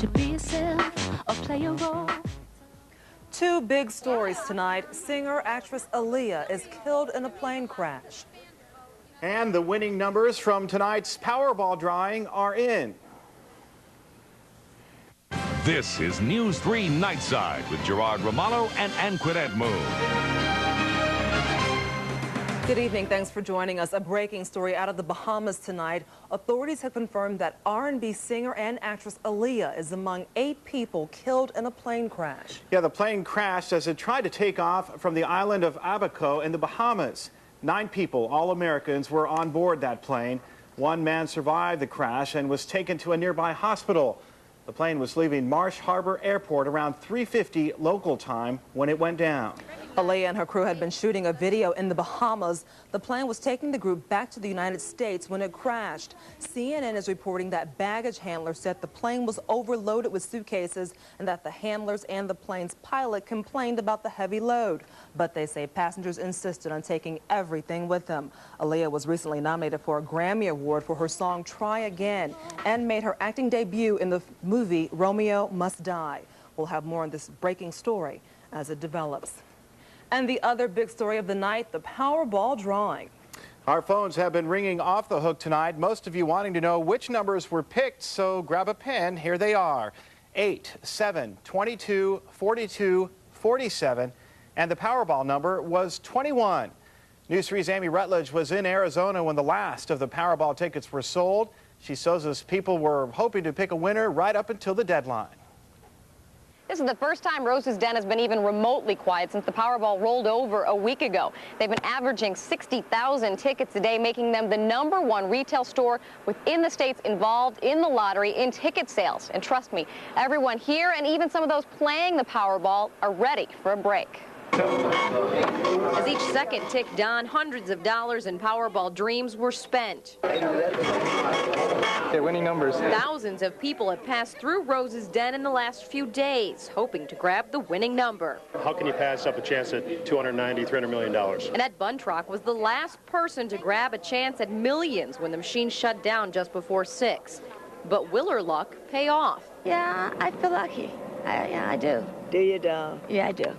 to be yourself or play a role. Two big stories tonight. Singer-actress Aaliyah is killed in a plane crash. And the winning numbers from tonight's Powerball drawing are in. This is News 3 Nightside with Gerard, Ramalho, and Anqunette Moon. Good evening. Thanks for joining us. A breaking story out of the Bahamas tonight. Authorities have confirmed that R&B singer and actress Aaliyah is among 8 people killed in a plane crash. Yeah, the plane crashed as it tried to take off from the island of Abaco in the Bahamas. 9 people, all Americans, were on board that plane. One man survived the crash and was taken to a nearby hospital. The plane was leaving Marsh Harbor Airport around 3:50 local time when it went down. Aaliyah and her crew had been shooting a video in the Bahamas. The plane was taking the group back to the United States when it crashed. CNN is reporting that baggage handlers said the plane was overloaded with suitcases and that the handlers and the plane's pilot complained about the heavy load. But they say passengers insisted on taking everything with them. Aaliyah was recently nominated for a Grammy Award for her song Try Again and made her acting debut in the movie Romeo Must Die. We'll have more on this breaking story as it develops. And the other big story of the night, the Powerball drawing. Our phones have been ringing off the hook tonight. Most of you wanting to know which numbers were picked, so grab a pen. Here they are. 8, 7, 22, 42, 47, and the Powerball number was 21. News 3's Amy Rutledge was in Arizona when the last of the Powerball tickets were sold. She says as people were hoping to pick a winner right up until the deadline. This is the first time Rose's Den has been even remotely quiet since the Powerball rolled over a week ago. They've been averaging 60,000 tickets a day, making them the #1 retail store within the states involved in the lottery in ticket sales. And trust me, everyone here and even some of those playing the Powerball are ready for a break. As each second ticked on, hundreds of dollars in Powerball dreams were spent. Okay, winning numbers. Thousands of people have passed through Rose's Den in the last few days, hoping to grab the winning number. How can you pass up a chance at $290, $300 million? Annette Buntrock was the last person to grab a chance at millions when the machine shut down just before 6. But will her luck pay off? Yeah, I feel lucky. Yeah, I do. Do you, doll? Yeah, I do.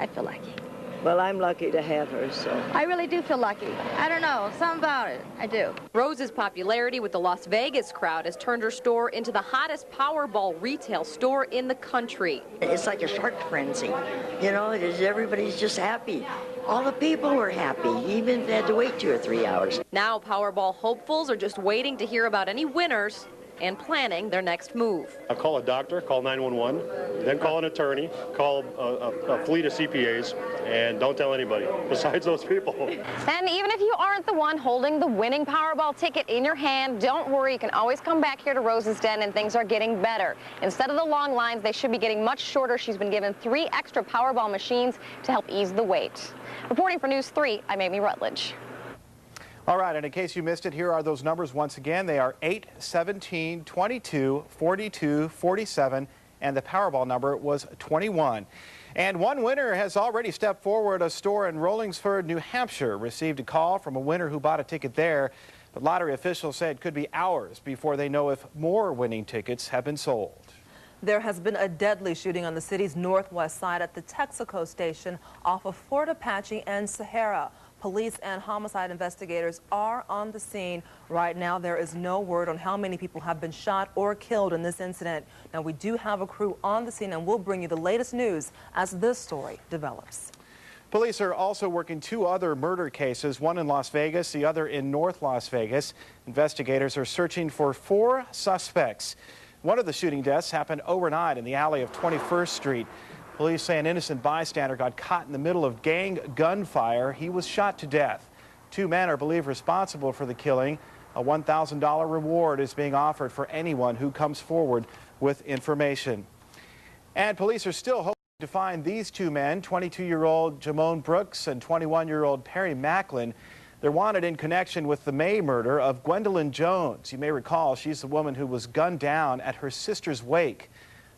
I feel lucky. Well, I'm lucky to have her, so. I really do feel lucky. I don't know, something about it. I do. Rose's popularity with the Las Vegas crowd has turned her store into the hottest Powerball retail store in the country. It's like a shark frenzy. You know, everybody's just happy. All the people were happy, even if they had to wait 2 or 3 hours. Now Powerball hopefuls are just waiting to hear about any winners and planning their next move. I'll call a doctor, call 911, then call an attorney, call a fleet of CPAs, and don't tell anybody besides those people. And even if you aren't the one holding the winning Powerball ticket in your hand, don't worry, you can always come back here to Rose's Den and things are getting better. Instead of the long lines, they should be getting much shorter. She's been given 3 extra Powerball machines to help ease the wait. Reporting for News 3, I'm Amy Rutledge. All right, and in case you missed it, here are those numbers once again. They are 8, 17, 22, 42, 47, and the Powerball number was 21. And one winner has already stepped forward. A store in Rollingsford, New Hampshire, received a call from a winner who bought a ticket there. But lottery officials say it could be hours before they know if more winning tickets have been sold. There has been a deadly shooting on the city's northwest side at the Texaco station off of Fort Apache and Sahara. Police and homicide investigators are on the scene. Right now, there is no word on how many people have been shot or killed in this incident. Now, we do have a crew on the scene, and we'll bring you the latest news as this story develops. Police are also working 2 other murder cases, one in Las Vegas, the other in North Las Vegas. Investigators are searching for 4 suspects. One of the shooting deaths happened overnight in the alley of 21st Street. Police say an innocent bystander got caught in the middle of gang gunfire. He was shot to death. 2 men are believed responsible for the killing. A $1,000 reward is being offered for anyone who comes forward with information. And police are still hoping to find these 2 men, 22-year-old Jamone Brooks and 21-year-old Perry Macklin. They're wanted in connection with the May murder of Gwendolyn Jones. You may recall she's the woman who was gunned down at her sister's wake.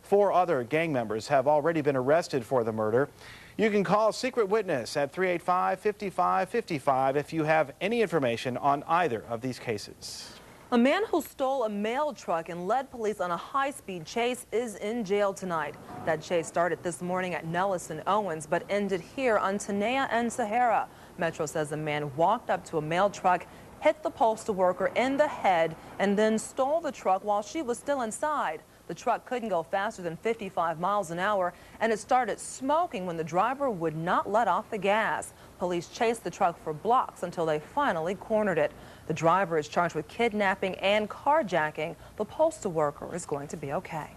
4 other gang members have already been arrested for the murder. You can call Secret Witness at 385-5555 if you have any information on either of these cases. A man who stole a mail truck and led police on a high-speed chase is in jail tonight. That chase started this morning at Nellis and Owens, but ended here on Tenaya and Sahara. Metro says the man walked up to a mail truck, hit the postal worker in the head, and then stole the truck while she was still inside. The truck couldn't go faster than 55 miles an hour, and it started smoking when the driver would not let off the gas. Police chased the truck for blocks until they finally cornered it. The driver is charged with kidnapping and carjacking. The postal worker is going to be okay.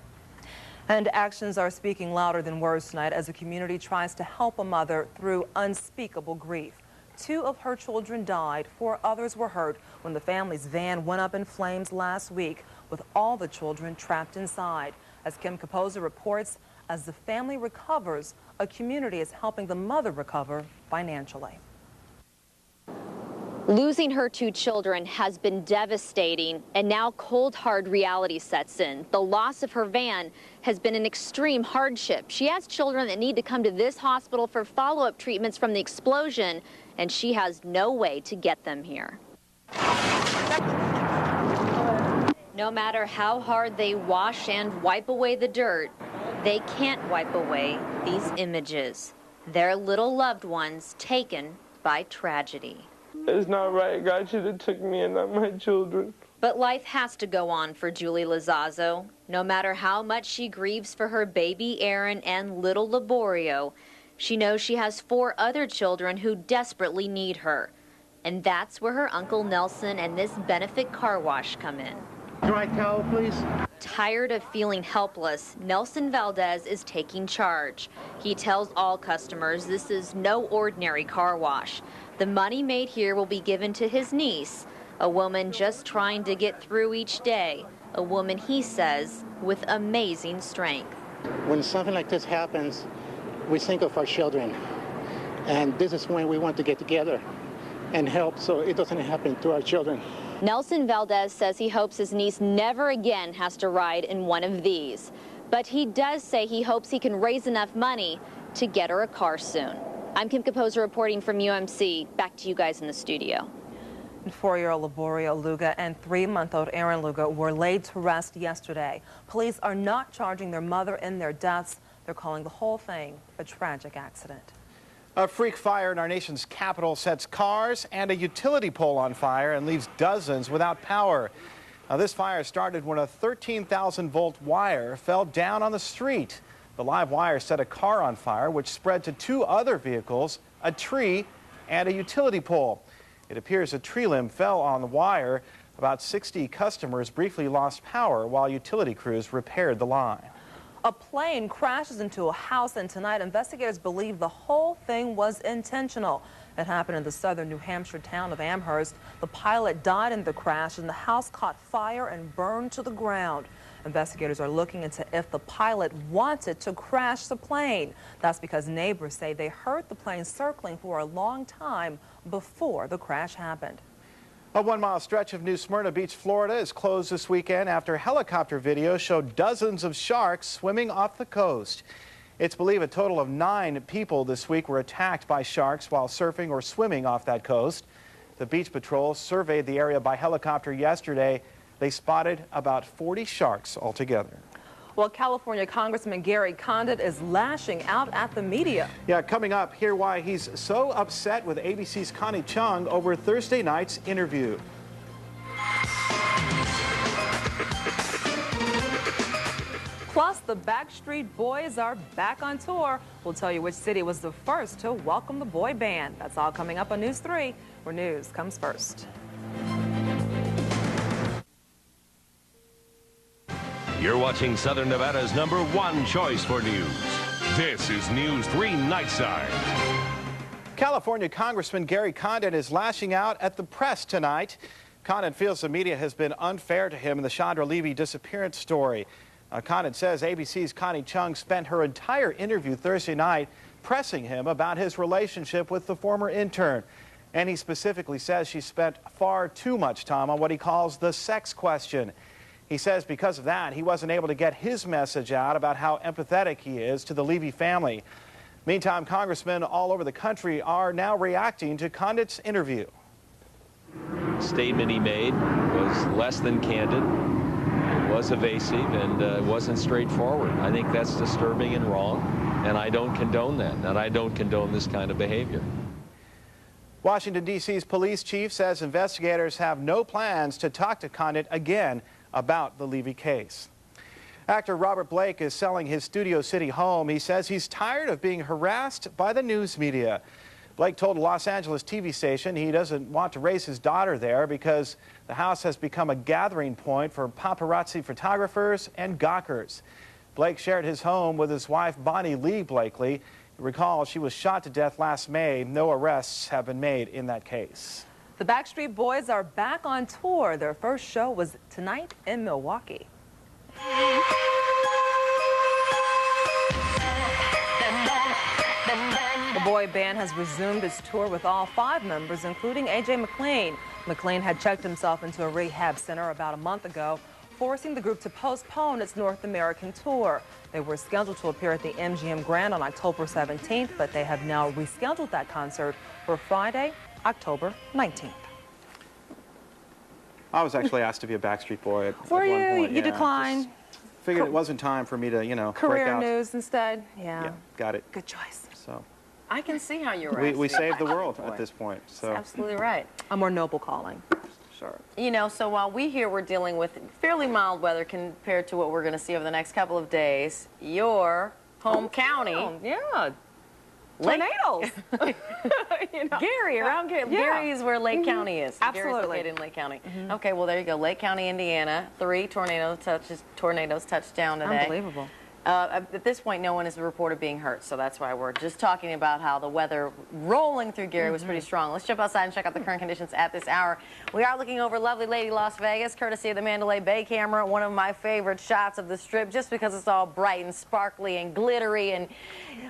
And actions are speaking louder than words tonight as the community tries to help a mother through unspeakable grief. 2 of her children died, 4 others were hurt when the family's van went up in flames last week, with all the children trapped inside. As Kim Kapoza reports, as the family recovers, a community is helping the mother recover financially. Losing her 2 children has been devastating, and now cold, hard reality sets in. The loss of her van has been an extreme hardship. She has children that need to come to this hospital for follow-up treatments from the explosion, and she has no way to get them here. No matter how hard they wash and wipe away the dirt, they can't wipe away these images. Their little loved ones taken by tragedy. It's not right. God should have took me and not my children. But life has to go on for Julie Lazzazo. No matter how much she grieves for her baby Aaron and little Laborio, she knows she has 4 other children who desperately need her. And that's where her Uncle Nelson and this benefit car wash come in. Dry towel, please. Tired of feeling helpless, Nelson Valdez is taking charge. He tells all customers this is no ordinary car wash. The money made here will be given to his niece, a woman just trying to get through each day, a woman, he says, with amazing strength. When something like this happens, we think of our children. And this is when we want to get together and help so it doesn't happen to our children. Nelson Valdez says he hopes his niece never again has to ride in one of these. But he does say he hopes he can raise enough money to get her a car soon. I'm Kim Kapoza reporting from UMC. Back to you guys in the studio. 4-year-old Laborio Luga and 3-month-old Aaron Luga were laid to rest yesterday. Police are not charging their mother in their deaths. They're calling the whole thing a tragic accident. A freak fire in our nation's capital sets cars and a utility pole on fire and leaves dozens without power. Now, this fire started when a 13,000-volt wire fell down on the street. The live wire set a car on fire, which spread to 2 other vehicles, a tree, and a utility pole. It appears a tree limb fell on the wire. About 60 customers briefly lost power while utility crews repaired the line. A plane crashes into a house, and tonight investigators believe the whole thing was intentional. It happened in the southern New Hampshire town of Amherst. The pilot died in the crash, and the house caught fire and burned to the ground. Investigators are looking into if the pilot wanted to crash the plane. That's because neighbors say they heard the plane circling for a long time before the crash happened. A 1-mile stretch of New Smyrna Beach, Florida is closed this weekend after helicopter video showed dozens of sharks swimming off the coast. It's believed a total of 9 people this week were attacked by sharks while surfing or swimming off that coast. The Beach Patrol surveyed the area by helicopter yesterday. They spotted about 40 sharks altogether. Well, California Congressman Gary Condit is lashing out at the media. Yeah, coming up, hear why he's so upset with ABC's Connie Chung over Thursday night's interview. Plus, the Backstreet Boys are back on tour. We'll tell you which city was the first to welcome the boy band. That's all coming up on News 3, where news comes first. You're watching Southern Nevada's #1 choice for news. This is News 3 Nightside. California Congressman Gary Condit is lashing out at the press tonight. Condit feels the media has been unfair to him in the Chandra Levy disappearance story. Condit says ABC's Connie Chung spent her entire interview Thursday night pressing him about his relationship with the former intern. And he specifically says she spent far too much time on what he calls the sex question. He says because of that, he wasn't able to get his message out about how empathetic he is to the Levy family. Meantime, congressmen all over the country are now reacting to Condit's interview. statement he made was less than candid. It was evasive, and it wasn't straightforward. I think that's disturbing and wrong, and I don't condone that, and I don't condone this kind of behavior. Washington, D.C.'s police chief says investigators have no plans to talk to Anqunette again about the Levy case. Actor Robert Blake is selling his Studio City home. He says he's tired of being harassed by the news media. Blake told a Los Angeles TV station he doesn't want to raise his daughter there because the house has become a gathering point for paparazzi photographers and gawkers. Blake shared his home with his wife, Bonnie Lee Blakely. Recall, she was shot to death last May. No arrests have been made in that case. The Backstreet Boys are back on tour. Their first show was tonight in Milwaukee. The boy band has resumed its tour with all 5 members, including A.J. McLean. McLean had checked himself into a rehab center about a month ago, forcing the group to postpone its North American tour. They were scheduled to appear at the MGM Grand on October 17th, but they have now rescheduled that concert for Friday, October 19th. I was actually asked to be a Backstreet Boy at Were one you? point. You declined? Figured it wasn't time for me to, you know, Career break out. news instead? Yeah. Got it. Good choice. So I can see how you're right. we saved the world at this point. So That's absolutely right. A more noble calling. Sure. You know, so while we here we're dealing with fairly mild weather compared to what we're going to see over the next couple of days, your home county. Yeah. Tornadoes. You know. Gary, around Gary. Yeah. Gary is where Lake County is. Absolutely. Gary's located in Lake County. Okay, well, there you go. Lake County, Indiana. 3 tornadoes touched down today. Unbelievable. At this point, no one is reported being hurt, so that's why we're just talking about how the weather rolling through Gary was pretty strong. Let's jump outside and check out the current conditions at this hour. We are looking over lovely Lady Las Vegas, courtesy of the Mandalay Bay camera, one of my favorite shots of the Strip, just because it's all bright and sparkly and glittery and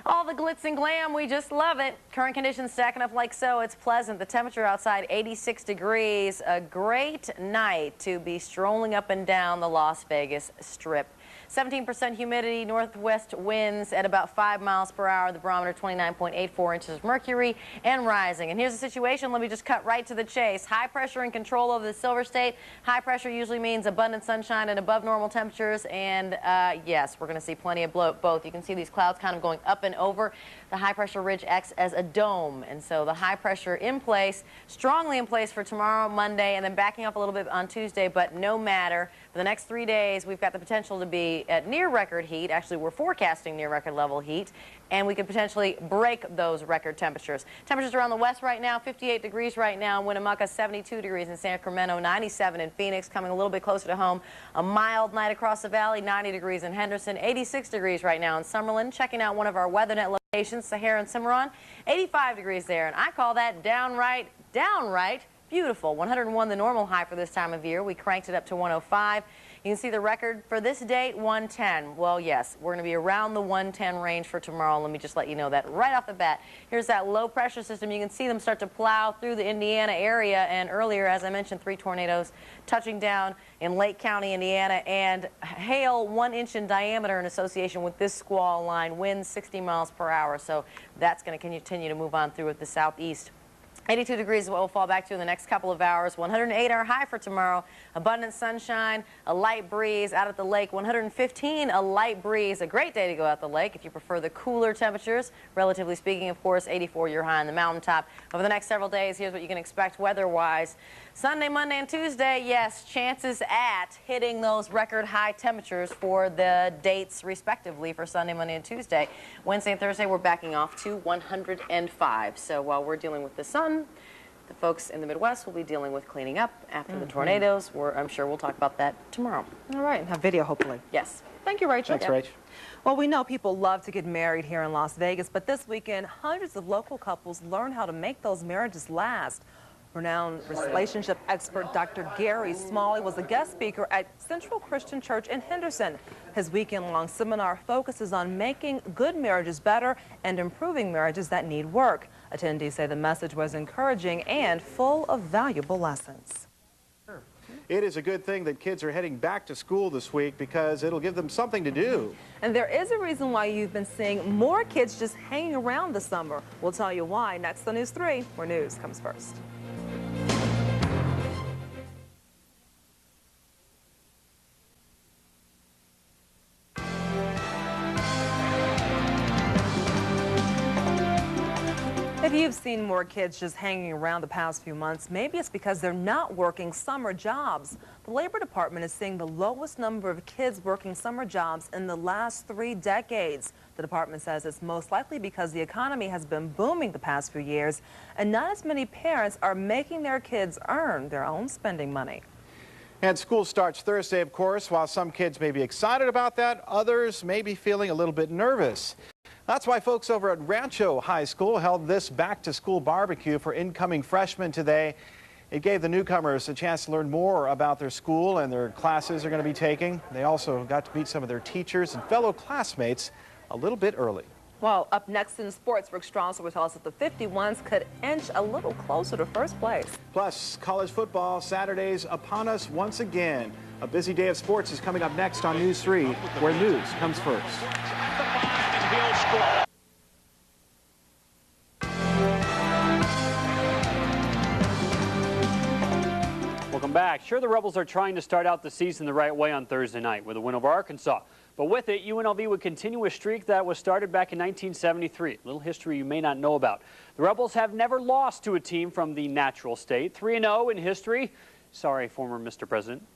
all the glitz and glam. We just love it. Current conditions stacking up like so. It's pleasant. The temperature outside, 86 degrees. A great night to be strolling up and down the Las Vegas Strip. 17% humidity, northwest winds at about 5 miles per hour. The barometer 29.84 inches of mercury and rising. And here's the situation. Let me just cut right to the chase. High pressure and control over the Silver State. High pressure usually means abundant sunshine and above normal temperatures. And yes, we're going to see plenty of both. You can see these clouds kind of going up and over. The high pressure ridge acts as a dome. And so the high pressure in place, strongly in place for tomorrow, Monday, and then backing up a little bit on Tuesday. But no matter. For the next 3 days, we've got the potential to be at near record heat. Actually, we're forecasting near record level heat, and we could potentially break those record temperatures. Temperatures around the west right now, 58 degrees right now in Winnemucca, 72 degrees in Sacramento, 97 in Phoenix, coming a little bit closer to home. A mild night across the valley, 90 degrees in Henderson, 86 degrees right now in Summerlin. Checking out one of our WeatherNet locations, Sahara and Cimarron, 85 degrees there, and I call that downright beautiful. 101 the normal high for this time of year. We cranked it up to 105. You can see the record for this date, 110. Well, yes, we're going to be around the 110 range for tomorrow. Let me just let you know that right off the bat. Here's that low pressure system. You can see them start to plow through the Indiana area. And earlier, as I mentioned, 3 tornadoes touching down in Lake County, Indiana, and hail 1 inch in diameter in association with this squall line. Winds 60 miles per hour. So that's going to continue to move on through with the southeast. 82 degrees is what we'll fall back to in the next couple of hours. 108 our high for tomorrow. Abundant sunshine, a light breeze out at the lake. 115 a light breeze. A great day to go out the lake if you prefer the cooler temperatures. Relatively speaking, of course, 84 your high on the mountaintop. Over the next several days, here's what you can expect weather-wise. Sunday, Monday, and Tuesday, yes, chances at hitting those record high temperatures for the dates respectively for Sunday, Monday, and Tuesday. Wednesday and Thursday, we're backing off to 105. So while we're dealing with the sun, the folks in the Midwest will be dealing with cleaning up after the tornadoes. I'm sure we'll talk about that tomorrow. All right, and have video, hopefully. Yes. Thank you, Rachel. Thanks, Rach. Well, we know people love to get married here in Las Vegas, but this weekend, hundreds of local couples learn how to make those marriages last. Renowned relationship expert Dr. Gary Smalley was a guest speaker at Central Christian Church in Henderson. His weekend-long seminar focuses on making good marriages better and improving marriages that need work. Attendees say the message was encouraging and full of valuable lessons. It is a good thing that kids are heading back to school this week because it'll give them something to do. And there is a reason why you've been seeing more kids just hanging around this summer. We'll tell you why next on News 3, where news comes first. you've seen more kids just hanging around the past few months, maybe it's because they're not working summer jobs. The Labor Department is seeing the lowest number of kids working summer jobs in the last 3 decades. The department says it's most likely because the economy has been booming the past few years, and not as many parents are making their kids earn their own spending money. And school starts Thursday, of course. While some kids may be excited about that, others may be feeling a little bit nervous. That's why folks over at Rancho High School held this back-to-school barbecue for incoming freshmen today. It gave the newcomers a chance to learn more about their school and their classes they're going to be taking. They also got to meet some of their teachers and fellow classmates a little bit early. Well, up next in sports, Rick Strasser will tell us that the 51s could inch a little closer to first place. Plus, college football Saturdays upon us once again. A busy day of sports is coming up next on News 3, where news comes first. Welcome back. Sure, the Rebels are trying to start out the season the right way on Thursday night with a win over Arkansas. But with it, UNLV would continue a streak that was started back in 1973. A little history you may not know about. The Rebels have never lost to a team from the natural state. 3-0 in history. Sorry, former Mr. President.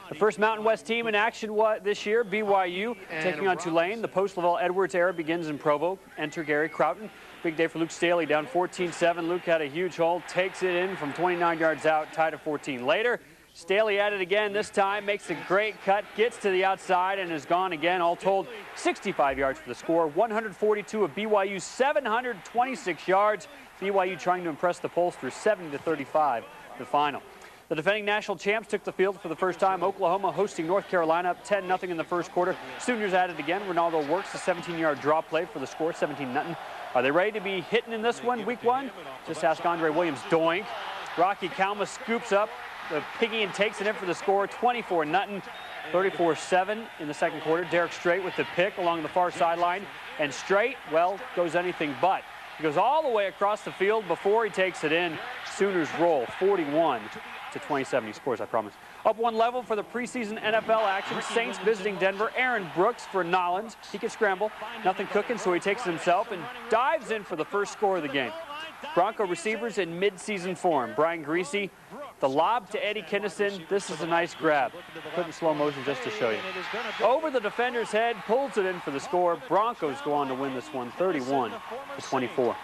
The first Mountain West team in action this year, BYU, taking on Tulane. The post-Lavelle-Edwards era begins in Provo. Enter Gary Croughton. Big day for Luke Staley, down 14-7. Luke had a huge hole, takes it in from 29 yards out, tied at 14. Later, Staley at it again, this time makes a great cut, gets to the outside, and is gone again. All told, 65 yards for the score, 142 of BYU's 726 yards. BYU trying to impress the pollsters, 70-35, the final. The defending national champs took the field for the first time. Oklahoma hosting North Carolina, up 10-0 in the first quarter. Sooners at it again. Ronaldo works the 17-yard draw play for the score, 17-0. Are they ready to be hitting in this one, week one? Just ask Andre Williams. Doink. Rocky Kalma scoops up the piggy and takes it in for the score, 24-0. 34-7 in the second quarter. Derek Strait with the pick along the far sideline. And Strait, well, goes anything but. He goes all the way across the field before he takes it in. Sooners roll 41-27. He scores, I promise. Up one level for the preseason NFL action. Saints visiting Denver. Aaron Brooks for Nollins. He can scramble. Nothing cooking, so he takes it himself and dives in for the first score of the game. Bronco receivers in mid-season form. Brian Greasy, the lob to Eddie Kinnison. This is a nice grab. Put in slow motion just to show you. Over the defender's head, pulls it in for the score. Broncos go on to win this one, 31-24.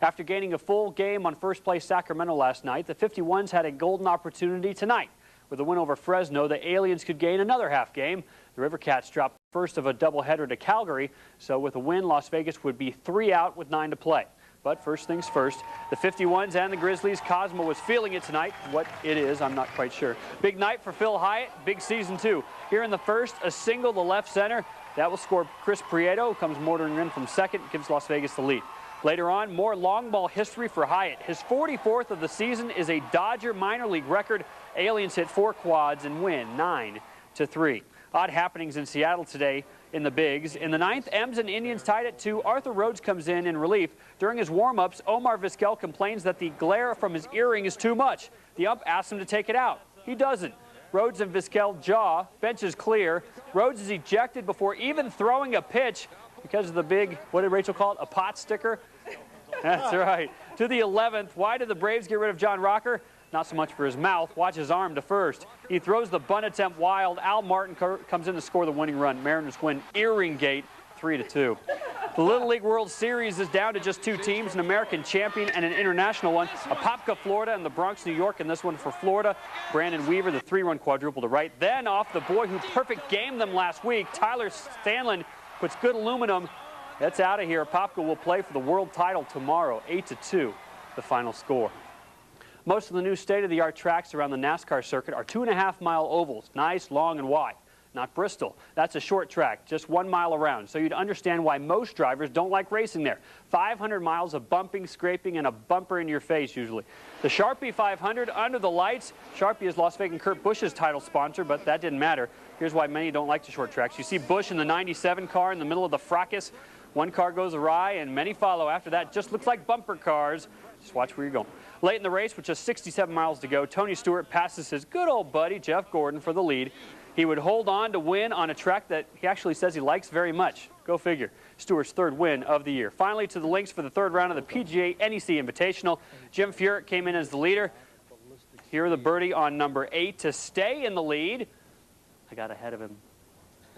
After gaining a full game on first place Sacramento last night, the 51s had a golden opportunity tonight. With a win over Fresno, the Aliens could gain another half game. The River Cats dropped the first of a doubleheader to Calgary, so with a win, Las Vegas would be 3 out with 9 to play. But first things first, the 51s and the Grizzlies. Cosmo was feeling it tonight. What it is, I'm not quite sure. Big night for Phil Hyatt, big season too. Here in the first, a single to left center. That will score Chris Prieto, comes motoring in from second, gives Las Vegas the lead. Later on, more long ball history for Hyatt. His 44th of the season is a Dodger minor league record. Aliens hit 4 quads and win 9-3. Odd happenings in Seattle today in the bigs. In the 9th, M's and Indians tied it 2. Arthur Rhodes comes in relief. During his warm-ups, Omar Vizquel complains that the glare from his earring is too much. The ump asks him to take it out. He doesn't. Rhodes and Vizquel jaw. Bench is clear. Rhodes is ejected before even throwing a pitch because of the big, what did Rachel call it, a pot sticker? That's right. To the 11th, why did the Braves get rid of John Rocker? Not so much for his mouth. Watch his arm to first. He throws the bunt attempt wild. Al Martin comes in to score the winning run. Mariners win Earring Gate 3-2. The Little League World Series is down to just 2 teams, an American champion and an international one. Apopka, Florida, and the Bronx, New York, and this one for Florida. Brandon Weaver, the 3-run quadruple to right. Then off the boy who perfect gamed them last week, Tyler Stanlin puts good aluminum. That's out of here. Apopka will play for the world title tomorrow, 8-2, the final score. Most of the new state-of-the-art tracks around the NASCAR circuit are 2.5-mile ovals, nice, long, and wide. Not Bristol. That's a short track, just 1 mile around. So you'd understand why most drivers don't like racing there. 500 miles of bumping, scraping, and a bumper in your face, usually. The Sharpie 500 under the lights. Sharpie is Las Vegas Kurt Busch's title sponsor, but that didn't matter. Here's why many don't like the short tracks. You see Busch in the 97 car in the middle of the fracas. One car goes awry, and many follow after that. Just looks like bumper cars. Just watch where you're going. Late in the race, with just 67 miles to go, Tony Stewart passes his good old buddy, Jeff Gordon, for the lead. He would hold on to win on a track that he actually says he likes very much. Go figure. Stewart's third win of the year. Finally, to the links for the third round of the PGA NEC Invitational. Jim Furyk came in as the leader. Here the birdie on number 8 to stay in the lead. I got ahead of him.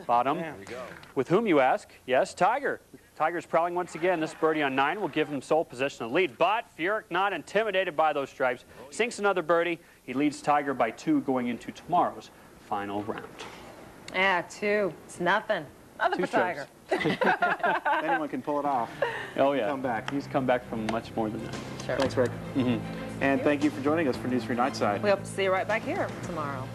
Bottom. There we go. With whom, you ask? Yes, Tiger. Tiger's prowling once again. This birdie on 9 will give him sole possession of the lead. But Furyk not intimidated by those stripes. Sinks another birdie. He leads Tiger by 2 going into tomorrow's final round. Yeah, 2. It's nothing. Nothing for Tiger. Anyone can pull it off. Oh, yeah. Come back. He's come back from much more than that. Sure. Thanks, Rick. And thank you for joining us for News 3 Nightside. We hope to see you right back here tomorrow.